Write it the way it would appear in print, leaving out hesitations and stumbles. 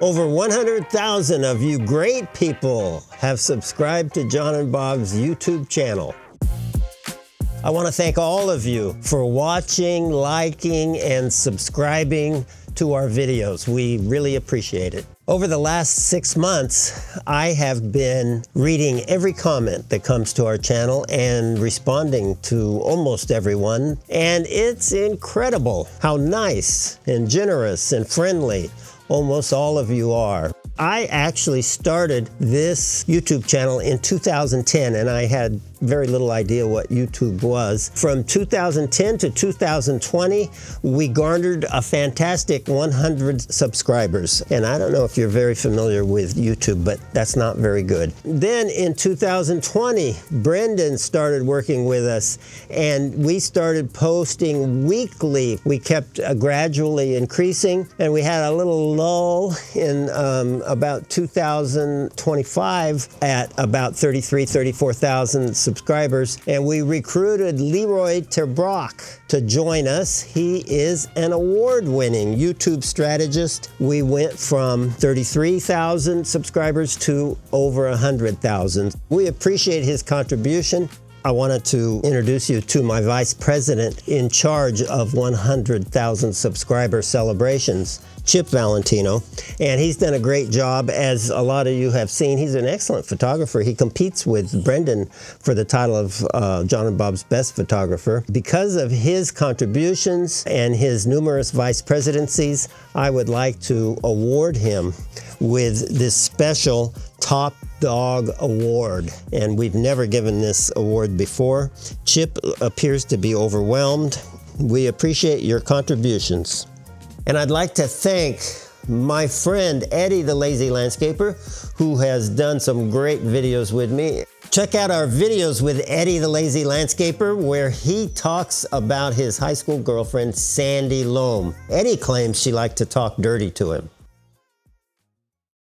Over 100,000 of you great people have subscribed to John and Bob's YouTube channel. I want to thank all of you for watching, liking, and subscribing to our videos. We really appreciate it. Over the last 6 months, I have been reading every comment that comes to our channel and responding to almost everyone. And it's incredible how nice and generous and friendly almost all of you are. I actually started this YouTube channel in 2010, and I had very little idea what YouTube was. From 2010 to 2020, we garnered a fantastic 100 subscribers. And I don't know if you're very familiar with YouTube, but that's not very good. Then in 2020, Brendan started working with us, and we started posting weekly. We kept gradually increasing, and we had a little lull in about 2025 at about 34,000 subscribers, and we recruited Leroy Terbrock to join us. He is an award-winning YouTube strategist. We went from 33,000 subscribers to over 100,000. We appreciate his contribution. I wanted to introduce you to my vice president in charge of 100,000 subscriber celebrations, Chip Valentino, and he's done a great job. As a lot of you have seen, he's an excellent photographer. He competes with Brendan for the title of John and Bob's best photographer. Because of his contributions and his numerous vice presidencies, I would like to award him with this special Top Dog Award, and we've never given this award before. Chip appears to be overwhelmed. We appreciate your contributions. And I'd like to thank my friend Eddie the Lazy Landscaper, who has done some great videos with me. Check out our videos with Eddie the Lazy Landscaper, where he talks about his high school girlfriend, Sandy Loam. Eddie claims she liked to talk dirty to him.